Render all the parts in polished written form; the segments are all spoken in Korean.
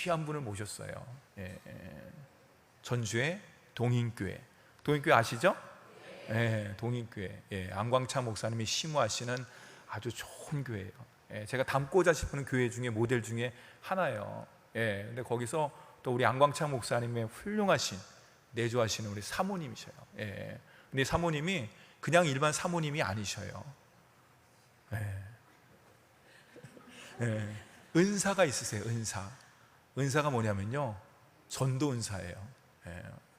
귀한 분을 모셨어요. 전주의 동인교회. 동인교회 아시죠? 동인교회. 안광차 목사님이 심우하시는 아주 좋은 교회예요. 제가 닮고자 싶은 교회 중에 모델 중에 하나예요. 근데 거기서 또 우리 안광차 목사님의 훌륭하신 내조하시는 우리 사모님이셔요. 근데 사모님이 그냥 일반 사모님이 아니셔요. 은사가 있으세요. 은사가 뭐냐면요, 전도 은사예요.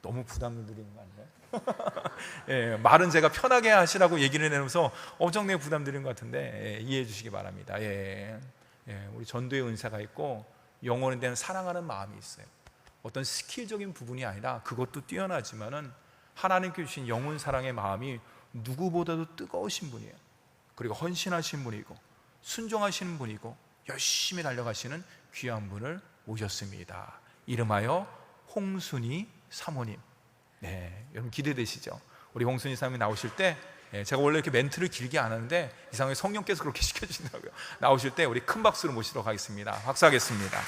너무 부담을 드리는 거 아닌가요? 말은 제가 편하게 하시라고 얘기를 해내면서 엄청나게 부담 드리는 것 같은데 이해해 주시기 바랍니다. 우리 전도의 은사가 있고 영혼에 대한 사랑하는 마음이 있어요. 어떤 스킬적인 부분이 아니라 그것도 뛰어나지만은 하나님께 주신 영혼 사랑의 마음이 누구보다도 뜨거우신 분이에요. 그리고 헌신하신 분이고 순종하시는 분이고 열심히 달려가시는 귀한 분을 모셨습니다. 이름하여 홍순희 사모님. 여러분 기대되시죠? 우리 홍순희 사모님 나오실 때, 제가 원래 이렇게 멘트를 길게 안 하는데 이상하게 성령께서 그렇게 시켜주시더라고요. 나오실 때 우리 큰 박수로 모시도록 하겠습니다. 박수하겠습니다.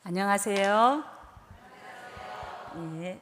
안녕하세요.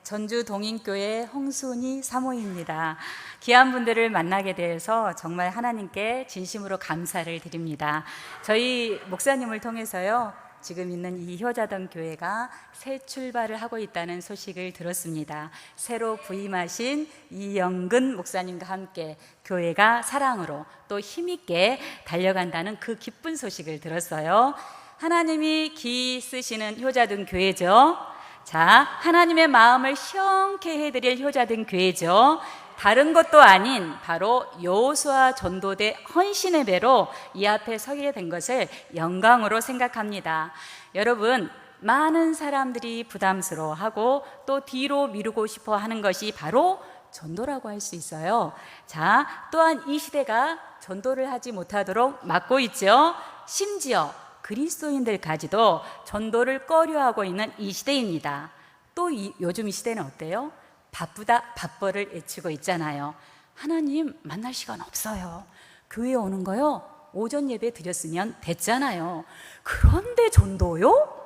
전주 동인교회 홍순희 사모입니다. 귀한 분들을 만나게 되어서 정말 하나님께 진심으로 감사를 드립니다. 저희 목사님을 통해서요, 지금 있는 이 효자동 교회가 새 출발을 하고 있다는 소식을 들었습니다. 새로 부임하신 이영근 목사님과 함께 교회가 사랑으로 또 힘있게 달려간다는 그 기쁜 소식을 들었어요. 하나님이 기 쓰시는 효자등 교회죠. 자, 하나님의 마음을 시원케 해드릴 효자등 교회죠. 다른 것도 아닌 바로 여호수아 전도대 헌신의 배로 이 앞에 서게 된 것을 영광으로 생각합니다. 여러분, 많은 사람들이 부담스러워하고 또 뒤로 미루고 싶어 하는 것이 바로 전도라고 할 수 있어요. 자, 또한 이 시대가 전도를 하지 못하도록 막고 있죠. 심지어 그리스도인들까지도 전도를 꺼려하고 있는 이 시대입니다. 또 요즘 이 시대는 어때요? 바쁘다 바빠를 외치고 있잖아요. 하나님 만날 시간 없어요. 교회 오는 거요, 오전 예배 드렸으면 됐잖아요. 그런데 전도요?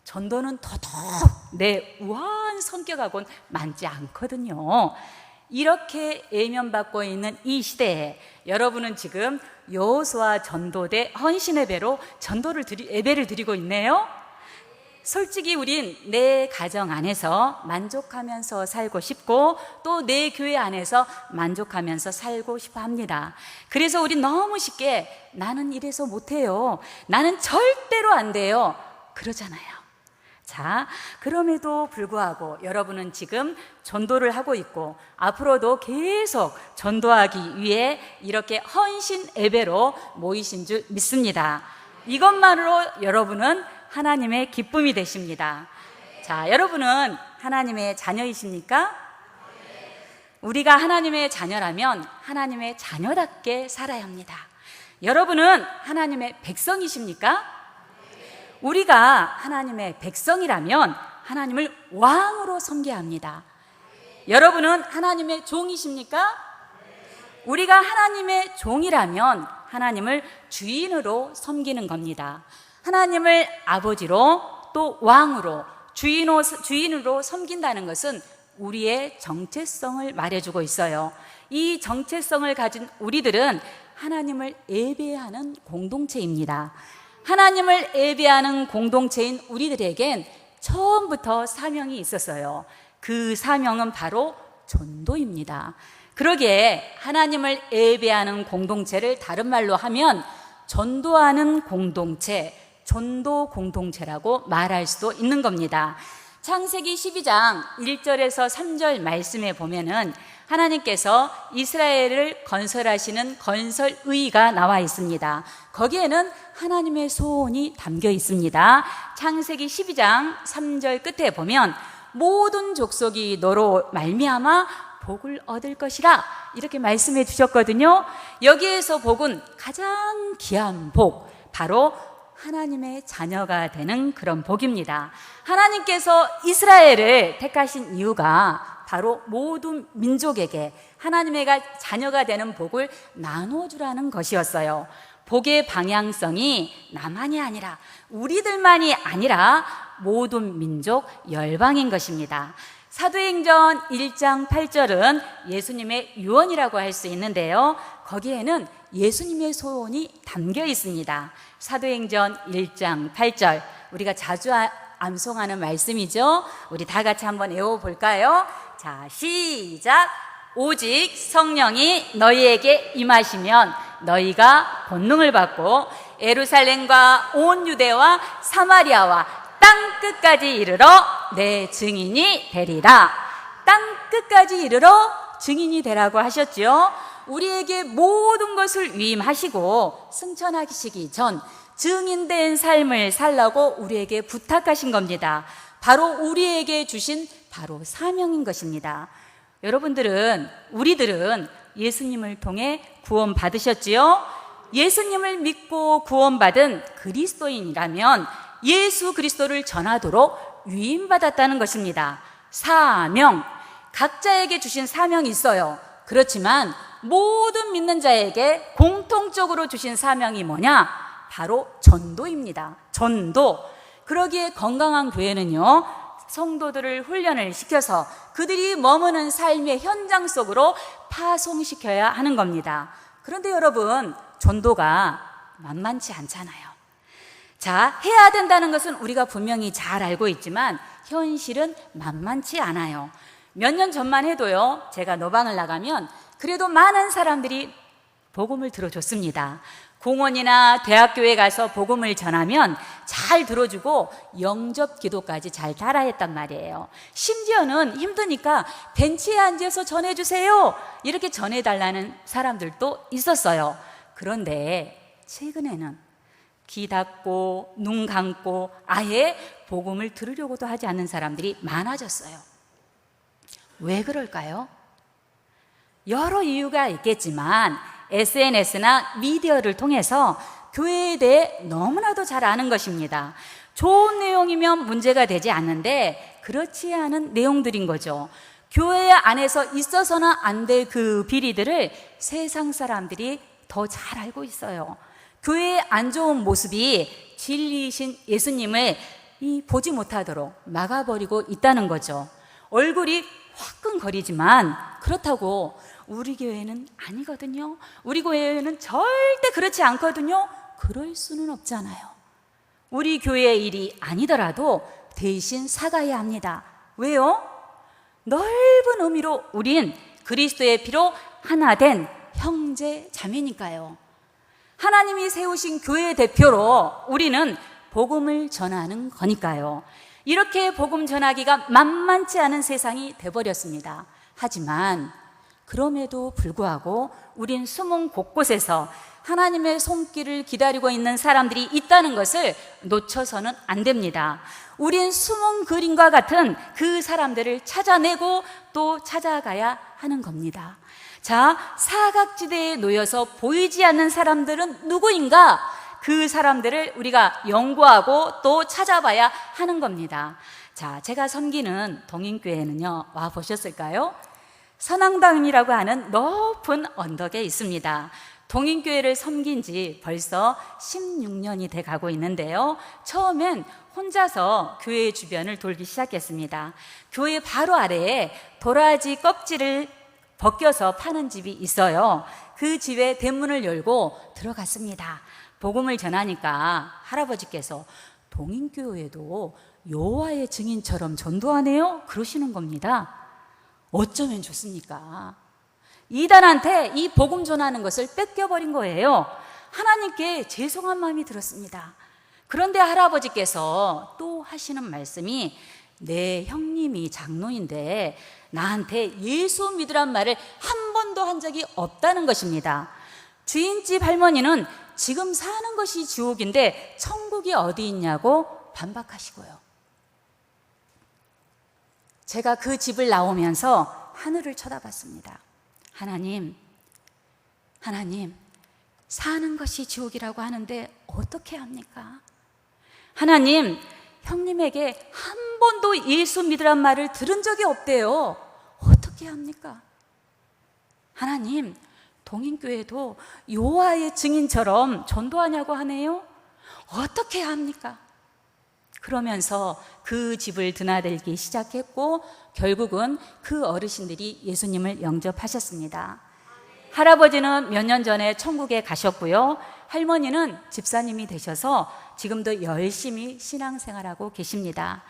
전도는 더더욱 내 우아한 성격하고는 맞지 않거든요. 이렇게 외면받고 있는 이 시대에 여러분은 지금 여호수아 전도대 헌신의 배로 예배를 드리고 있네요. 솔직히 우린 내 가정 안에서 만족하면서 살고 싶고 또 내 교회 안에서 만족하면서 살고 싶어 합니다. 그래서 우린 너무 쉽게 나는 이래서 못해요, 나는 절대로 안 돼요, 그러잖아요. 자, 그럼에도 불구하고 여러분은 지금 전도를 하고 있고 앞으로도 계속 전도하기 위해 이렇게 헌신 예배로 모이신 줄 믿습니다. 이것만으로 여러분은 하나님의 기쁨이 되십니다. 자, 여러분은 하나님의 자녀이십니까? 우리가 하나님의 자녀라면 하나님의 자녀답게 살아야 합니다. 여러분은 하나님의 백성이십니까? 우리가 하나님의 백성이라면 하나님을 왕으로 섬겨야 합니다. 여러분은 하나님의 종이십니까? 우리가 하나님의 종이라면 하나님을 주인으로 섬기는 겁니다. 하나님을 아버지로 또 왕으로 주인으로 섬긴다는 것은 우리의 정체성을 말해주고 있어요. 이 정체성을 가진 우리들은 하나님을 예배하는 공동체입니다. 하나님을 예배하는 공동체인 우리들에겐 처음부터 사명이 있었어요. 그 사명은 바로 전도입니다. 그러기에 하나님을 예배하는 공동체를 다른 말로 하면 전도하는 공동체, 전도 공동체라고 말할 수도 있는 겁니다. 창세기 12장 1절에서 3절 말씀에 보면은 하나님께서 이스라엘을 건설하시는 건설의가 나와 있습니다. 거기에는 하나님의 소원이 담겨 있습니다. 창세기 12장 3절 끝에 보면 모든 족속이 너로 말미암아 복을 얻을 것이라 이렇게 말씀해 주셨거든요. 여기에서 복은 가장 귀한 복, 바로 하나님의 자녀가 되는 그런 복입니다. 하나님께서 이스라엘을 택하신 이유가 바로 모든 민족에게 하나님의 자녀가 되는 복을 나눠주라는 것이었어요. 복의 방향성이 나만이 아니라 우리들만이 아니라 모든 민족 열방인 것입니다. 사도행전 1장 8절은 예수님의 유언이라고 할 수 있는데요, 거기에는 예수님의 소원이 담겨 있습니다. 사도행전 1장 8절, 우리가 자주 암송하는 말씀이죠. 우리 다 같이 한번 외워볼까요? 자, 시작. 오직 성령이 너희에게 임하시면 너희가 권능을 받고 예루살렘과 온 유대와 사마리아와 땅 끝까지 이르러 내 증인이 되리라. 땅 끝까지 이르러 증인이 되라고 하셨죠. 우리에게 모든 것을 위임하시고 승천하시기 전 증인된 삶을 살라고 우리에게 부탁하신 겁니다. 바로 우리에게 주신 바로 사명인 것입니다. 여러분들은, 우리들은 예수님을 통해 구원 받으셨지요? 예수님을 믿고 구원받은 그리스도인이라면 예수 그리스도를 전하도록 위임받았다는 것입니다. 사명, 각자에게 주신 사명이 있어요. 그렇지만 모든 믿는 자에게 공통적으로 주신 사명이 뭐냐? 바로 전도입니다. 전도. 그러기에 건강한 교회는요, 성도들을 훈련을 시켜서 그들이 머무는 삶의 현장 속으로 파송시켜야 하는 겁니다. 그런데 여러분, 전도가 만만치 않잖아요. 자, 해야 된다는 것은 우리가 분명히 잘 알고 있지만 현실은 만만치 않아요. 몇 년 전만 해도요, 제가 노방을 나가면 그래도 많은 사람들이 복음을 들어줬습니다. 공원이나 대학교에 가서 복음을 전하면 잘 들어주고 영접 기도까지 잘 따라했단 말이에요. 심지어는 힘드니까 벤치에 앉아서 전해주세요, 이렇게 전해달라는 사람들도 있었어요. 그런데 최근에는 귀 닫고 눈 감고 아예 복음을 들으려고도 하지 않는 사람들이 많아졌어요. 왜 그럴까요? 여러 이유가 있겠지만 SNS나 미디어를 통해서 교회에 대해 너무나도 잘 아는 것입니다. 좋은 내용이면 문제가 되지 않는데 그렇지 않은 내용들인 거죠. 교회 안에서 있어서는 안 될 그 비리들을 세상 사람들이 더 잘 알고 있어요. 교회의 안 좋은 모습이 진리이신 예수님을 보지 못하도록 막아버리고 있다는 거죠. 얼굴이 화끈거리지만 그렇다고 우리 교회는 아니거든요, 우리 교회는 절대 그렇지 않거든요, 그럴 수는 없잖아요. 우리 교회의 일이 아니더라도 대신 사과해야 합니다. 왜요? 넓은 의미로 우린 그리스도의 피로 하나 된 형제 자매니까요. 하나님이 세우신 교회 대표로 우리는 복음을 전하는 거니까요. 이렇게 복음 전하기가 만만치 않은 세상이 돼버렸습니다. 하지만 그럼에도 불구하고 우린 숨은 곳곳에서 하나님의 손길을 기다리고 있는 사람들이 있다는 것을 놓쳐서는 안 됩니다. 우린 숨은 그림과 같은 그 사람들을 찾아내고 또 찾아가야 하는 겁니다. 자, 사각지대에 놓여서 보이지 않는 사람들은 누구인가? 그 사람들을 우리가 연구하고 또 찾아봐야 하는 겁니다. 자, 제가 섬기는 동인교회는요, 와 보셨을까요? 선앙당이라고 하는 높은 언덕에 있습니다. 동인교회를 섬긴 지 벌써 16년이 돼 가고 있는데요, 처음엔 혼자서 교회 주변을 돌기 시작했습니다. 교회 바로 아래에 도라지 껍질을 벗겨서 파는 집이 있어요. 그 집에 대문을 열고 들어갔습니다. 복음을 전하니까 할아버지께서 동인교회도 여호와의 증인처럼 전도하네요, 그러시는 겁니다. 어쩌면 좋습니까? 이단한테 이 복음 전하는 것을 뺏겨버린 거예요. 하나님께 죄송한 마음이 들었습니다. 그런데 할아버지께서 또 하시는 말씀이, 내 형님이 장로인데 나한테 예수 믿으란 말을 한 번도 한 적이 없다는 것입니다. 주인집 할머니는 지금 사는 것이 지옥인데 천국이 어디 있냐고 반박하시고요. 제가 그 집을 나오면서 하늘을 쳐다봤습니다. 하나님, 사는 것이 지옥이라고 하는데 어떻게 합니까? 하나님, 형님에게 한 번도 예수 믿으란 말을 들은 적이 없대요. 어떻게 합니까? 하나님, 동인교회도 요하의 증인처럼 전도하냐고 하네요. 어떻게 합니까? 그러면서 그 집을 드나들기 시작했고 결국은 그 어르신들이 예수님을 영접하셨습니다. 할아버지는 몇 년 전에 천국에 가셨고요. 할머니는 집사님이 되셔서 지금도 열심히 신앙생활하고 계십니다.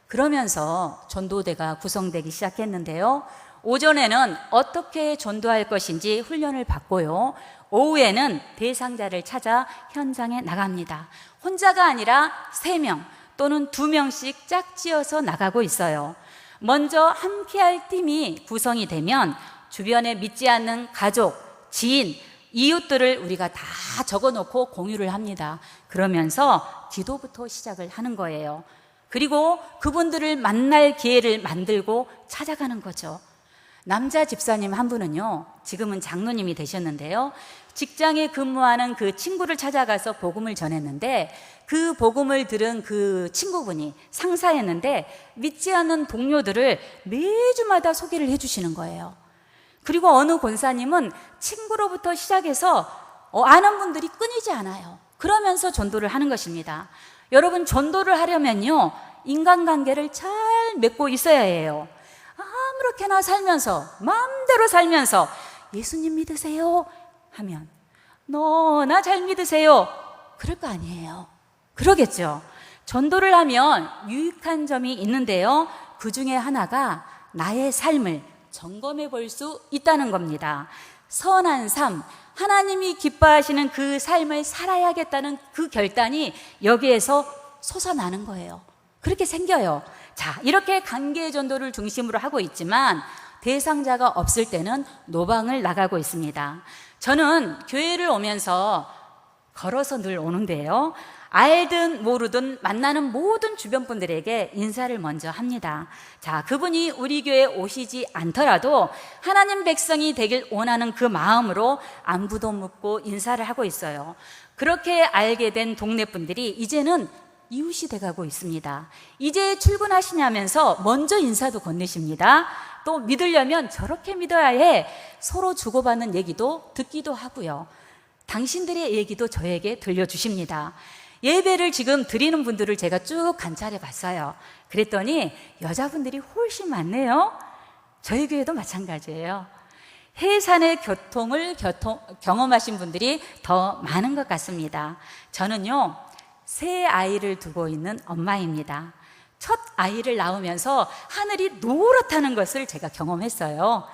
그러면서 전도대가 구성되기 시작했는데요. 오전에는 어떻게 전도할 것인지 훈련을 받고요. 오후에는 대상자를 찾아 현장에 나갑니다. 혼자가 아니라 3명 또는 2명씩 짝지어서 나가고 있어요. 먼저 함께할 팀이 구성이 되면 주변에 믿지 않는 가족, 지인, 이웃들을 우리가 다 적어놓고 공유를 합니다. 그러면서 기도부터 시작을 하는 거예요. 그리고 그분들을 만날 기회를 만들고 찾아가는 거죠. 남자 집사님 한 분은요, 지금은 장로님이 되셨는데요, 직장에 근무하는 그 친구를 찾아가서 복음을 전했는데 그 복음을 들은 그 친구분이 상사였는데 믿지 않는 동료들을 매주마다 소개를 해주시는 거예요. 그리고 어느 권사님은 친구로부터 시작해서 아는 분들이 끊이지 않아요. 그러면서 전도를 하는 것입니다. 여러분, 전도를 하려면요, 인간관계를 잘 맺고 있어야 해요. 아무렇게나 살면서, 마음대로 살면서 예수님 믿으세요 하면 너나 잘 믿으세요 그럴 거 아니에요. 그러겠죠. 전도를 하면 유익한 점이 있는데요, 그 중에 하나가 나의 삶을 점검해 볼 수 있다는 겁니다. 선한 삶, 하나님이 기뻐하시는 그 삶을 살아야겠다는 그 결단이 여기에서 솟아나는 거예요. 그렇게 생겨요. 자, 이렇게 관계 전도를 중심으로 하고 있지만 대상자가 없을 때는 노방을 나가고 있습니다. 저는 교회를 오면서 걸어서 늘 오는데요, 알든 모르든 만나는 모든 주변 분들에게 인사를 먼저 합니다. 자, 그분이 우리 교회에 오시지 않더라도 하나님 백성이 되길 원하는 그 마음으로 안부도 묻고 인사를 하고 있어요. 그렇게 알게 된 동네 분들이 이제는 이웃이 돼가고 있습니다. 이제 출근하시냐면서 먼저 인사도 건네십니다. 또 믿으려면 저렇게 믿어야 해. 서로 주고받는 얘기도 듣기도 하고요. 당신들의 얘기도 저에게 들려주십니다. 예배를 지금 드리는 분들을 제가 쭉 관찰해 봤어요. 그랬더니 여자분들이 훨씬 많네요. 저희 교회도 마찬가지예요. 해산의 교통을 경험하신 분들이 더 많은 것 같습니다. 저는요, 3 아이를 두고 있는 엄마입니다. 첫 아이를 낳으면서 하늘이 노랗다는 것을 제가 경험했어요.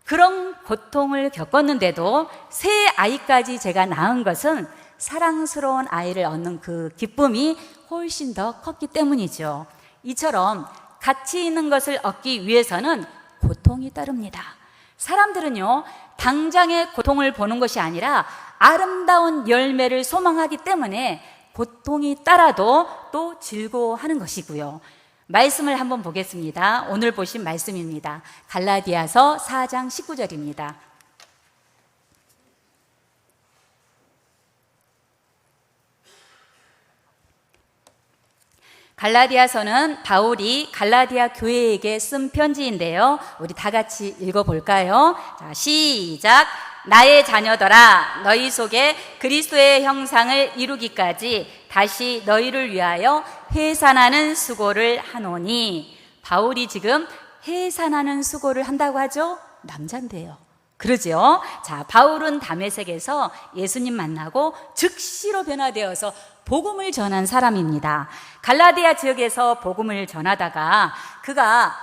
그런 고통을 겪었는데도 3 아이까지 제가 낳은 것은 사랑스러운 아이를 얻는 그 기쁨이 훨씬 더 컸기 때문이죠. 이처럼 가치 있는 것을 얻기 위해서는 고통이 따릅니다. 사람들은요, 당장의 고통을 보는 것이 아니라 아름다운 열매를 소망하기 때문에 고통이 따라도 또 즐거워하는 것이고요. 말씀을 한번 보겠습니다. 오늘 보신 말씀입니다. 갈라디아서 4장 19절입니다. 갈라디아서는 바울이 갈라디아 교회에게 쓴 편지인데요, 우리 다 같이 읽어볼까요? 자, 시작. 나의 자녀들아, 너희 속에 그리스도의 형상을 이루기까지 다시 너희를 위하여 해산하는 수고를 하노니. 바울이 지금 해산하는 수고를 한다고 하죠? 남잔데요. 그러죠? 자, 바울은 다메섹에서 예수님 만나고 즉시로 변화되어서 복음을 전한 사람입니다. 갈라디아 지역에서 복음을 전하다가 그가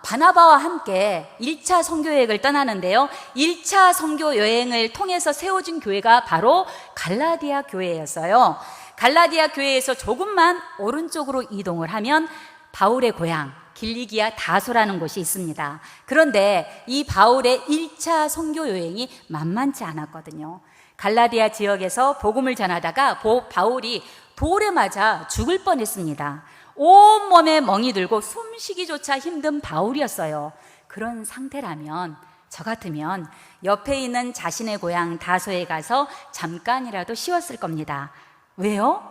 바나바와 함께 1차 선교 여행을 떠나는데요, 1차 선교 여행을 통해서 세워진 교회가 바로 갈라디아 교회였어요. 갈라디아 교회에서 조금만 오른쪽으로 이동을 하면 바울의 고향 길리기아 다소라는 곳이 있습니다. 그런데 이 바울의 1차 선교 여행이 만만치 않았거든요. 갈라디아 지역에서 복음을 전하다가 바울이 돌에 맞아 죽을 뻔했습니다. 온몸에 멍이 들고 숨쉬기조차 힘든 바울이었어요. 그런 상태라면, 저 같으면 옆에 있는 자신의 고향 다소에 가서 잠깐이라도 쉬었을 겁니다. 왜요?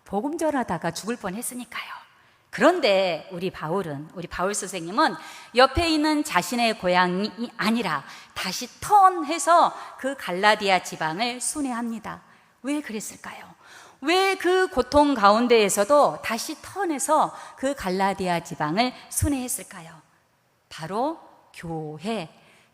복음 전하다가 죽을 뻔했으니까요. 그런데 우리 바울 선생님은 옆에 있는 자신의 고향이 아니라 다시 턴해서 그 갈라디아 지방을 순회합니다. 왜 그랬을까요? 왜 그 고통 가운데에서도 다시 턴해서 그 갈라디아 지방을 순회했을까요? 바로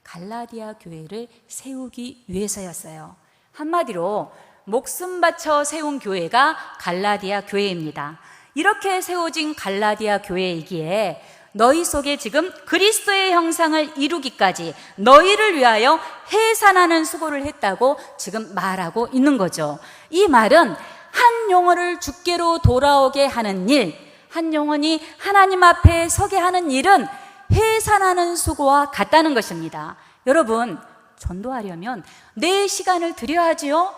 갈라디아 교회를 세우기 위해서였어요. 한마디로 목숨 바쳐 세운 교회가 갈라디아 교회입니다. 이렇게 세워진 갈라디아 교회이기에 너희 속에 지금 그리스도의 형상을 이루기까지 너희를 위하여 해산하는 수고를 했다고 지금 말하고 있는 거죠. 이 말은 한 영혼을 주께로 돌아오게 하는 일, 한 영혼이 하나님 앞에 서게 하는 일은 해산하는 수고와 같다는 것입니다. 여러분, 전도하려면 내 시간을 드려야 하지요.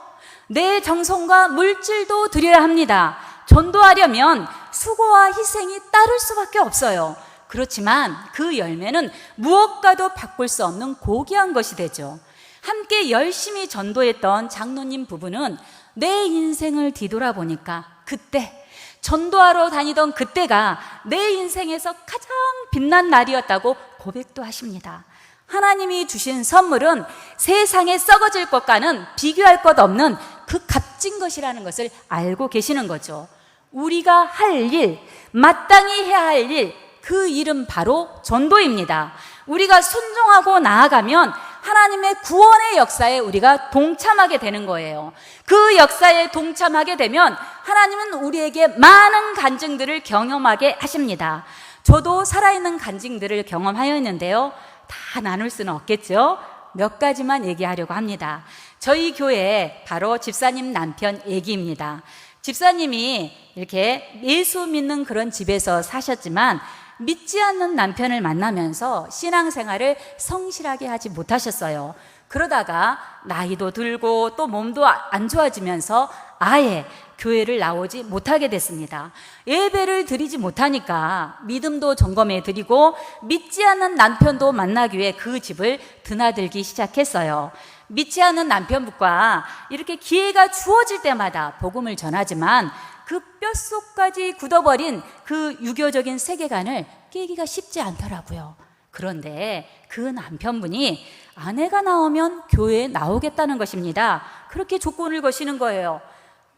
내 정성과 물질도 드려야 합니다. 전도하려면 수고와 희생이 따를 수밖에 없어요. 그렇지만 그 열매는 무엇과도 바꿀 수 없는 고귀한 것이 되죠. 함께 열심히 전도했던 장로님 부부는 내 인생을 뒤돌아보니까 그때 전도하러 다니던 그때가 내 인생에서 가장 빛난 날이었다고 고백도 하십니다. 하나님이 주신 선물은 세상에 썩어질 것과는 비교할 것 없는 그 값진 것이라는 것을 알고 계시는 거죠. 우리가 할 일, 마땅히 해야 할 일, 그 일은 바로 전도입니다. 우리가 순종하고 나아가면 하나님의 구원의 역사에 우리가 동참하게 되는 거예요. 그 역사에 동참하게 되면 하나님은 우리에게 많은 간증들을 경험하게 하십니다. 저도 살아있는 간증들을 경험하였는데요. 다 나눌 수는 없겠죠. 몇 가지만 얘기하려고 합니다. 저희 교회 바로 집사님 남편 얘기입니다. 집사님이 이렇게 예수 믿는 그런 집에서 사셨지만 믿지 않는 남편을 만나면서 신앙생활을 성실하게 하지 못하셨어요. 그러다가 나이도 들고 또 몸도 안 좋아지면서 아예 교회를 나오지 못하게 됐습니다. 예배를 드리지 못하니까 믿음도 점검해 드리고 믿지 않는 남편도 만나기 위해 그 집을 드나들기 시작했어요. 믿지 않는 남편분과 이렇게 기회가 주어질 때마다 복음을 전하지만 그 뼛속까지 굳어버린 그 유교적인 세계관을 깨기가 쉽지 않더라고요. 그런데 그 남편분이 아내가 나오면 교회에 나오겠다는 것입니다. 그렇게 조건을 거시는 거예요.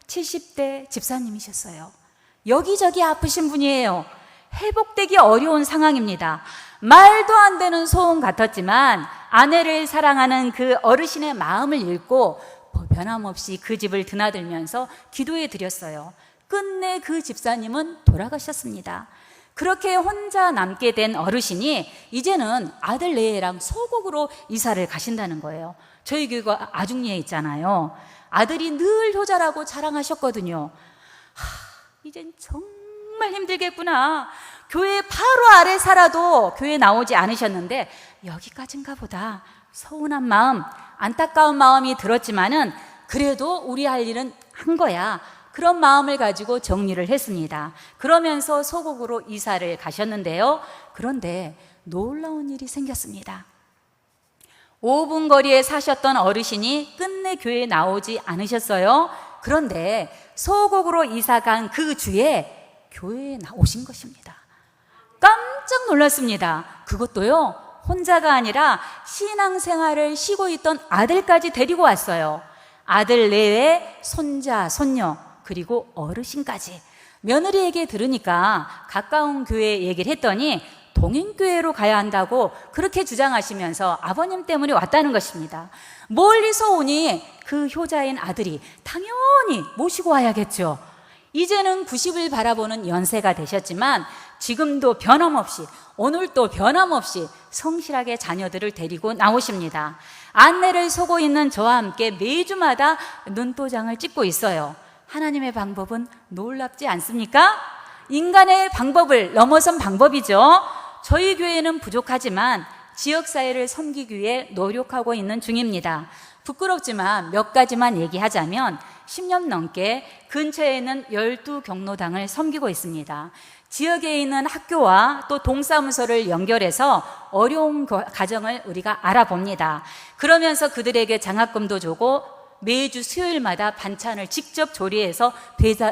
70대 집사님이셨어요. 여기저기 아프신 분이에요. 회복되기 어려운 상황입니다. 말도 안 되는 소원 같았지만 아내를 사랑하는 그 어르신의 마음을 읽고 변함없이 그 집을 드나들면서 기도해 드렸어요. 끝내 그 집사님은 돌아가셨습니다. 그렇게 혼자 남게 된 어르신이 이제는 아들 내애랑 소곡으로 이사를 가신다는 거예요. 저희 교회가 아중리에 있잖아요. 아들이 늘 효자라고 자랑하셨거든요. 이젠 정말 힘들겠구나. 교회 바로 아래 살아도 교회 나오지 않으셨는데 여기까지인가 보다. 서운한 마음, 안타까운 마음이 들었지만은 그래도 우리 할 일은 한 거야. 그런 마음을 가지고 정리를 했습니다. 그러면서 소곡으로 이사를 가셨는데요. 그런데 놀라운 일이 생겼습니다. 5분 거리에 사셨던 어르신이 끝내 교회에 나오지 않으셨어요. 그런데 소곡으로 이사 간 그 주에 교회에 나오신 것입니다. 깜짝 놀랐습니다. 그것도요, 혼자가 아니라 신앙생활을 쉬고 있던 아들까지 데리고 왔어요. 아들 내외 손자, 손녀, 그리고 어르신까지. 며느리에게 들으니까 가까운 교회에 얘기를 했더니 동행교회로 가야 한다고 그렇게 주장하시면서 아버님 때문에 왔다는 것입니다. 멀리서 오니 그 효자인 아들이 당연히 모시고 와야겠죠. 이제는 90을 바라보는 연세가 되셨지만 지금도 변함없이, 오늘도 변함없이 성실하게 자녀들을 데리고 나오십니다. 안내를 서고 있는 저와 함께 매주마다 눈도장을 찍고 있어요. 하나님의 방법은 놀랍지 않습니까? 인간의 방법을 넘어선 방법이죠. 저희 교회는 부족하지만 지역사회를 섬기기 위해 노력하고 있는 중입니다. 부끄럽지만 몇 가지만 얘기하자면 10년 넘게 근처에 있는 12경로당을 섬기고 있습니다. 지역에 있는 학교와 또 동사무소를 연결해서 어려운 가정을 우리가 알아봅니다. 그러면서 그들에게 장학금도 주고 매주 수요일마다 반찬을 직접 조리해서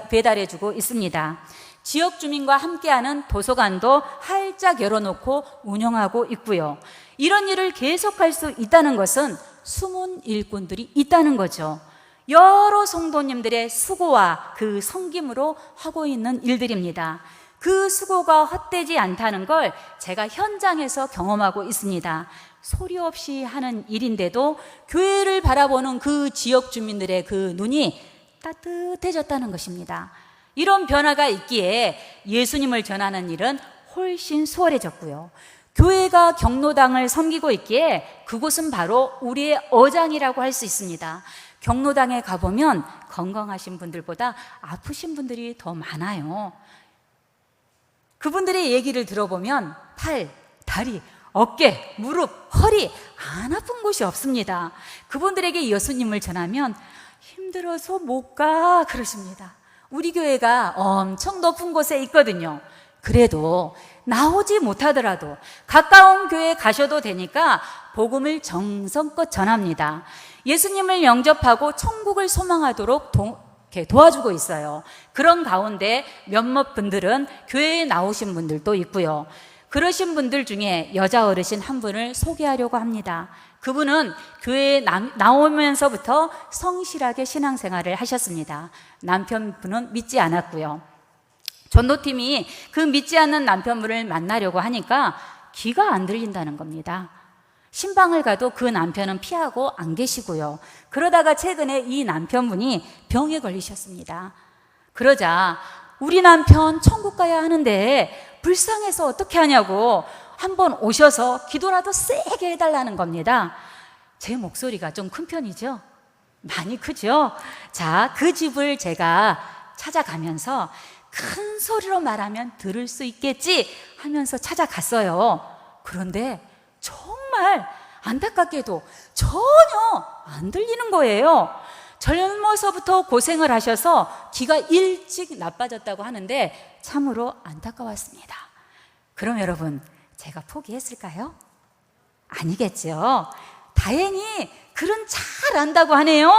배달해주고 있습니다. 지역 주민과 함께하는 도서관도 활짝 열어놓고 운영하고 있고요. 이런 일을 계속할 수 있다는 것은 숨은 일꾼들이 있다는 거죠. 여러 성도님들의 수고와 그 섬김으로 하고 있는 일들입니다. 그 수고가 헛되지 않다는 걸 제가 현장에서 경험하고 있습니다. 소리 없이 하는 일인데도 교회를 바라보는 그 지역 주민들의 그 눈이 따뜻해졌다는 것입니다. 이런 변화가 있기에 예수님을 전하는 일은 훨씬 수월해졌고요. 교회가 경로당을 섬기고 있기에 그곳은 바로 우리의 어장이라고 할 수 있습니다. 경로당에 가보면 건강하신 분들보다 아프신 분들이 더 많아요. 그분들의 얘기를 들어보면 팔, 다리, 어깨, 무릎, 허리 안 아픈 곳이 없습니다. 그분들에게 예수님을 전하면 힘들어서 못 가 그러십니다. 우리 교회가 엄청 높은 곳에 있거든요. 그래도 나오지 못하더라도 가까운 교회에 가셔도 되니까 복음을 정성껏 전합니다. 예수님을 영접하고 천국을 소망하도록 도와주고 있어요. 그런 가운데 몇몇 분들은 교회에 나오신 분들도 있고요. 그러신 분들 중에 여자 어르신 한 분을 소개하려고 합니다. 그분은 교회에 나오면서부터 성실하게 신앙생활을 하셨습니다. 남편분은 믿지 않았고요. 전도팀이 그 믿지 않는 남편분을 만나려고 하니까 귀가 안 들린다는 겁니다. 신방을 가도 그 남편은 피하고 안 계시고요. 그러다가 최근에 이 남편분이 병에 걸리셨습니다. 그러자 우리 남편 천국 가야 하는데 불쌍해서 어떻게 하냐고 한번 오셔서 기도라도 세게 해달라는 겁니다. 제 목소리가 좀 큰 편이죠? 많이 크죠? 자, 그 집을 제가 찾아가면서 큰 소리로 말하면 들을 수 있겠지 하면서 찾아갔어요. 그런데 정말 안타깝게도 전혀 안 들리는 거예요. 젊어서부터 고생을 하셔서 귀가 일찍 나빠졌다고 하는데 참으로 안타까웠습니다. 그럼 여러분, 제가 포기했을까요? 아니겠죠. 다행히 글은 잘 안다고 하네요.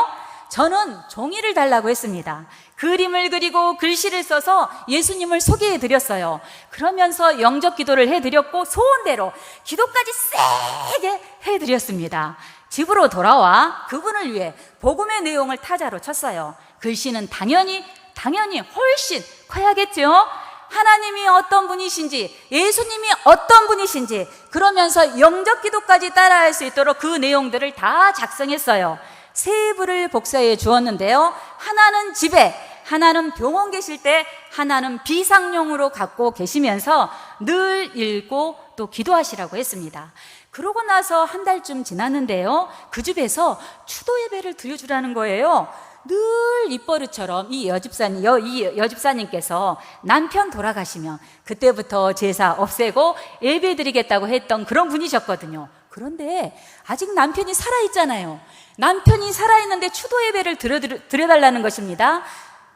저는 종이를 달라고 했습니다. 그림을 그리고 글씨를 써서 예수님을 소개해 드렸어요. 그러면서 영접 기도를 해드렸고 소원대로 기도까지 세게 해드렸습니다. 집으로 돌아와 그분을 위해 복음의 내용을 타자로 쳤어요. 글씨는 당연히 훨씬 커야겠죠. 하나님이 어떤 분이신지, 예수님이 어떤 분이신지, 그러면서 영접 기도까지 따라할 수 있도록 그 내용들을 다 작성했어요. 세 부를 복사해 주었는데요. 하나는 집에, 하나는 병원 계실 때, 하나는 비상용으로 갖고 계시면서 늘 읽고 또 기도하시라고 했습니다. 그러고 나서 한 달쯤 지났는데요. 그 집에서 추도 예배를 드려주라는 거예요. 늘 입버릇처럼 이 여집사님께서 남편 돌아가시면 그때부터 제사 없애고 예배 드리겠다고 했던 그런 분이셨거든요. 그런데 아직 남편이 살아있잖아요. 남편이 살아있는데 추도 예배를 드려달라는 것입니다.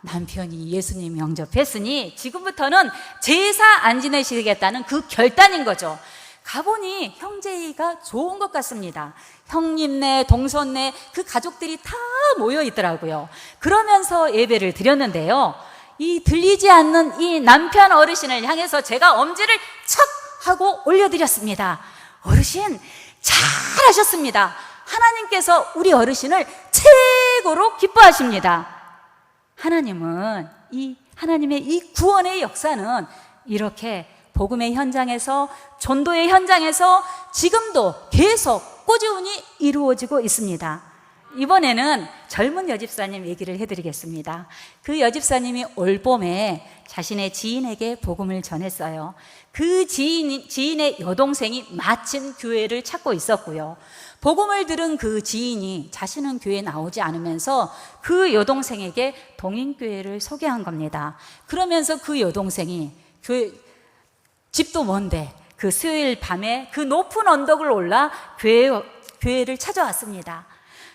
남편이 예수님 영접했으니 지금부터는 제사 안 지내시겠다는 그 결단인 거죠. 가보니 형제이가 좋은 것 같습니다. 형님네, 동선네 그 가족들이 다 모여 있더라고요. 그러면서 예배를 드렸는데요. 이 들리지 않는 이 남편 어르신을 향해서 제가 엄지를 척 하고 올려드렸습니다. 어르신 잘하셨습니다. 하나님께서 우리 어르신을 최고로 기뻐하십니다. 하나님의 이 구원의 역사는 이렇게 복음의 현장에서, 전도의 현장에서 지금도 계속 꾸준히 이루어지고 있습니다. 이번에는 젊은 여집사님 얘기를 해드리겠습니다. 그 여집사님이 올봄에 자신의 지인에게 복음을 전했어요. 그 지인의 여동생이 마침 교회를 찾고 있었고요. 복음을 들은 그 지인이 자신은 교회에 나오지 않으면서 그 여동생에게 동인교회를 소개한 겁니다. 그러면서 그 여동생이 집도 먼데 그 수요일 밤에 그 높은 언덕을 올라 교회를 찾아왔습니다.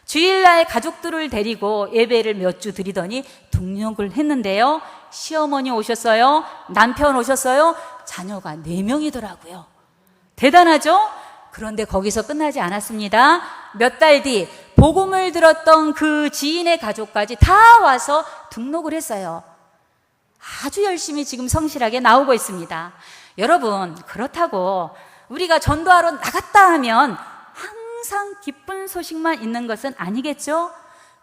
주일날 가족들을 데리고 예배를 몇 주 드리더니 등록을 했는데요. 시어머니 오셨어요. 남편 오셨어요. 자녀가 4명이더라고요. 대단하죠? 그런데 거기서 끝나지 않았습니다. 몇 달 뒤 복음을 들었던 그 지인의 가족까지 다 와서 등록을 했어요. 아주 열심히 지금 성실하게 나오고 있습니다. 여러분, 그렇다고 우리가 전도하러 나갔다 하면 항상 기쁜 소식만 있는 것은 아니겠죠?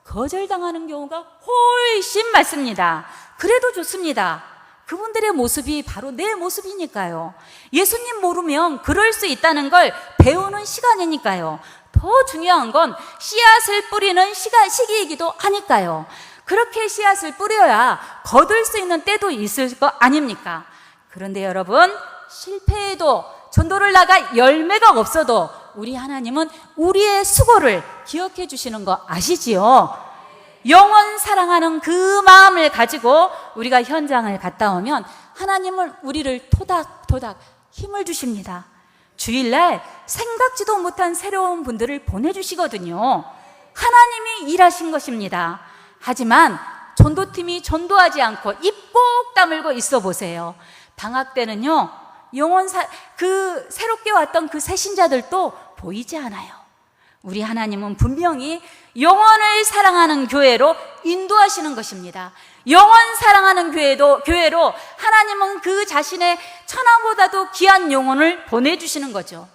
거절당하는 경우가 훨씬 많습니다. 그래도 좋습니다. 그분들의 모습이 바로 내 모습이니까요. 예수님 모르면 그럴 수 있다는 걸 배우는 시간이니까요. 더 중요한 건 씨앗을 뿌리는 시기이기도 하니까요. 그렇게 씨앗을 뿌려야 거둘 수 있는 때도 있을 거 아닙니까? 그런데 여러분, 실패해도 전도를 나가 열매가 없어도 우리 하나님은 우리의 수고를 기억해 주시는 거 아시지요? 영원 사랑하는 그 마음을 가지고 우리가 현장을 갔다 오면 하나님은 우리를 토닥토닥 힘을 주십니다. 주일날 생각지도 못한 새로운 분들을 보내주시거든요. 하나님이 일하신 것입니다. 하지만 전도팀이 전도하지 않고 입 꼭 다물고 있어 보세요. 방학 때는요, 그 새롭게 왔던 그 새신자들도 보이지 않아요. 우리 하나님은 분명히 영혼을 사랑하는 교회로 인도하시는 것입니다. 영혼 사랑하는 교회로 하나님은 그 자신의 천하보다도 귀한 영혼을 보내주시는 거죠.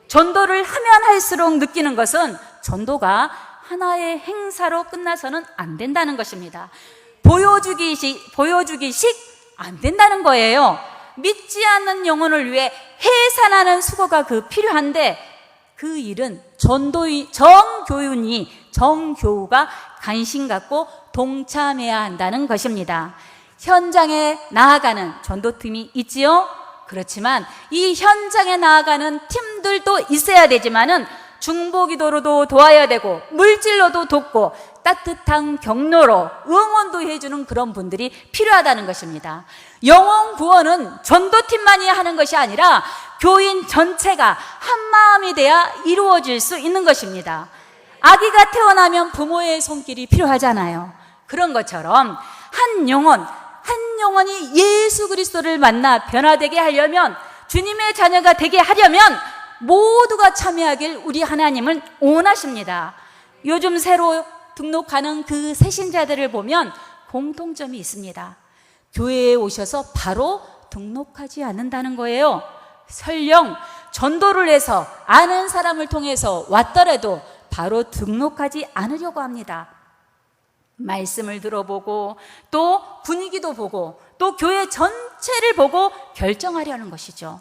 전도를 하면 할수록 느끼는 것은 전도가 하나의 행사로 끝나서는 안 된다는 것입니다. 보여주기식 안 된다는 거예요. 믿지 않는 영혼을 위해 해산하는 수고가 필요한데 그 일은 정교우가 관심 갖고 동참해야 한다는 것입니다. 현장에 나아가는 전도팀이 있지요. 그렇지만 이 현장에 나아가는 팀들도 있어야 되지만은 중보기도로도 도와야 되고 물질로도 돕고 따뜻한 격려로 응원도 해주는 그런 분들이 필요하다는 것입니다. 영혼 구원은 전도팀만이 하는 것이 아니라 교인 전체가 한마음이 돼야 이루어질 수 있는 것입니다. 아기가 태어나면 부모의 손길이 필요하잖아요. 그런 것처럼 한 영혼이 예수 그리스도를 만나 변화되게 하려면, 주님의 자녀가 되게 하려면 모두가 참여하길 우리 하나님은 원하십니다. 요즘 새로 등록하는 그 새신자들을 보면 공통점이 있습니다. 교회에 오셔서 바로 등록하지 않는다는 거예요. 설령 전도를 해서 아는 사람을 통해서 왔더라도 바로 등록하지 않으려고 합니다. 말씀을 들어보고 또 분위기도 보고 또 교회 전체를 보고 결정하려는 것이죠.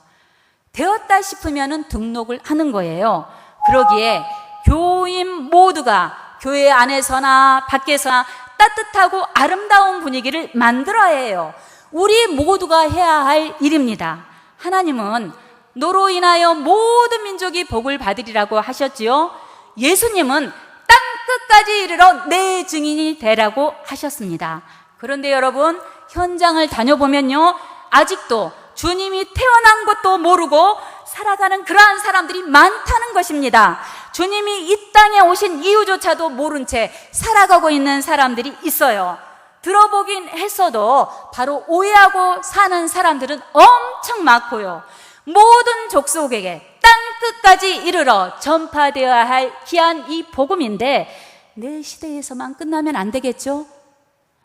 되었다 싶으면 등록을 하는 거예요. 그러기에 교인 모두가 교회 안에서나 밖에서나 따뜻하고 아름다운 분위기를 만들어야 해요. 우리 모두가 해야 할 일입니다. 하나님은 너로 인하여 모든 민족이 복을 받으리라고 하셨지요. 예수님은 땅 끝까지 이르러 내 증인이 되라고 하셨습니다. 그런데 여러분, 현장을 다녀보면요, 아직도 주님이 태어난 것도 모르고 살아가는 그러한 사람들이 많다는 것입니다. 주님이 이 땅에 오신 이유조차도 모른 채 살아가고 있는 사람들이 있어요. 들어보긴 했어도 바로 오해하고 사는 사람들은 엄청 많고요. 모든 족속에게 땅 끝까지 이르러 전파되어야 할 귀한 이 복음인데 내 시대에서만 끝나면 안 되겠죠?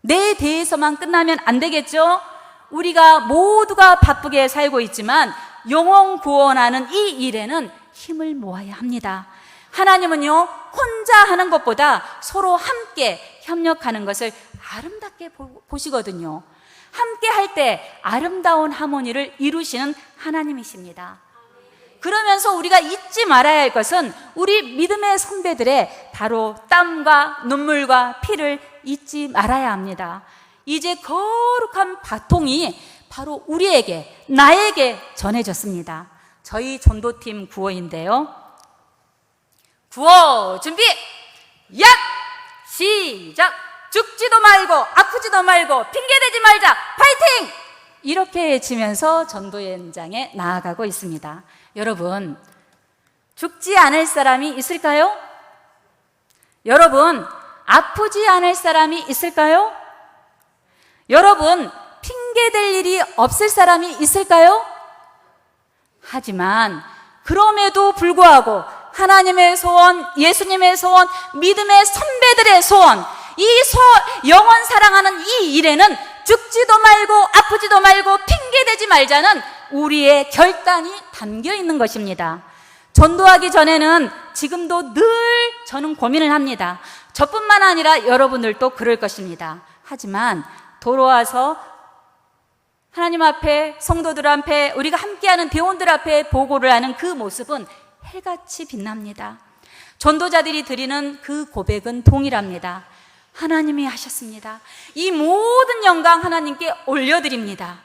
내 대에서만 끝나면 안 되겠죠? 우리가 모두가 바쁘게 살고 있지만 영혼 구원하는 이 일에는 힘을 모아야 합니다. 하나님은요, 혼자 하는 것보다 서로 함께 협력하는 것을 아름답게 보시거든요. 함께 할 때 아름다운 하모니를 이루시는 하나님이십니다. 그러면서 우리가 잊지 말아야 할 것은 우리 믿음의 선배들의 바로 땀과 눈물과 피를 잊지 말아야 합니다. 이제 거룩한 바통이 바로 우리에게, 나에게 전해졌습니다. 저희 전도팀 구호인데요. 구호 준비! 야! 시작! 죽지도 말고 아프지도 말고 핑계대지 말자! 파이팅! 이렇게 외치면서 전도 현장에 나아가고 있습니다. 여러분, 죽지 않을 사람이 있을까요? 여러분, 아프지 않을 사람이 있을까요? 여러분, 핑계댈 일이 없을 사람이 있을까요? 하지만 그럼에도 불구하고 하나님의 소원, 예수님의 소원, 믿음의 선배들의 소원, 영원 사랑하는 이 일에는 죽지도 말고 아프지도 말고 핑계대지 말자는 우리의 결단이 담겨 있는 것입니다. 전도하기 전에는 지금도 늘 저는 고민을 합니다. 저뿐만 아니라 여러분들도 그럴 것입니다. 하지만 돌아와서 하나님 앞에, 성도들 앞에, 우리가 함께하는 대원들 앞에 보고를 하는 그 모습은 해같이 빛납니다. 전도자들이 드리는 그 고백은 동일합니다. 하나님이 하셨습니다. 이 모든 영광 하나님께 올려드립니다.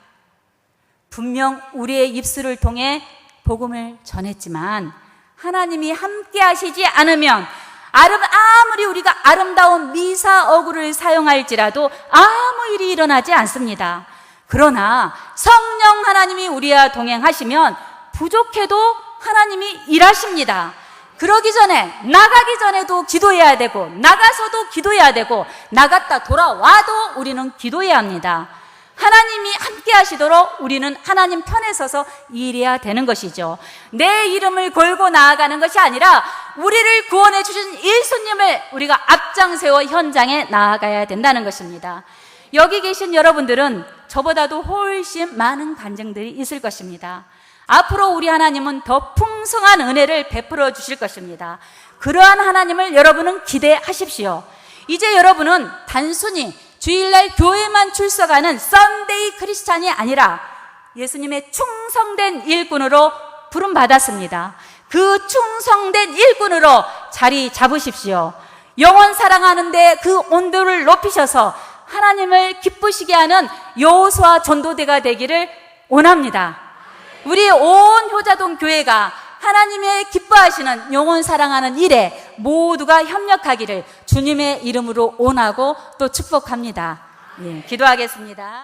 분명 우리의 입술을 통해 복음을 전했지만 하나님이 함께 하시지 않으면 아무리 우리가 아름다운 미사 어구를 사용할지라도 아무 일이 일어나지 않습니다. 그러나 성령 하나님이 우리와 동행하시면 부족해도 하나님이 일하십니다. 그러기 전에, 나가기 전에도 기도해야 되고, 나가서도 기도해야 되고, 나갔다 돌아와도 우리는 기도해야 합니다. 하나님이 함께 하시도록 우리는 하나님 편에 서서 일해야 되는 것이죠. 내 이름을 걸고 나아가는 것이 아니라 우리를 구원해 주신 예수님을 우리가 앞장세워 현장에 나아가야 된다는 것입니다. 여기 계신 여러분들은 저보다도 훨씬 많은 간증들이 있을 것입니다. 앞으로 우리 하나님은 더 풍성한 은혜를 베풀어 주실 것입니다. 그러한 하나님을 여러분은 기대하십시오. 이제 여러분은 단순히 주일날 교회만 출석하는 썬데이 크리스찬이 아니라 예수님의 충성된 일꾼으로 부름받았습니다. 그 충성된 일꾼으로 자리 잡으십시오. 영원 사랑하는데 그 온도를 높이셔서 하나님을 기쁘시게 하는 여호수아 전도대가 되기를 원합니다. 우리 온 효자동 교회가 하나님의 기뻐하시는 영원 사랑하는 일에 모두가 협력하기를 주님의 이름으로 원하고 또 축복합니다. 예, 기도하겠습니다.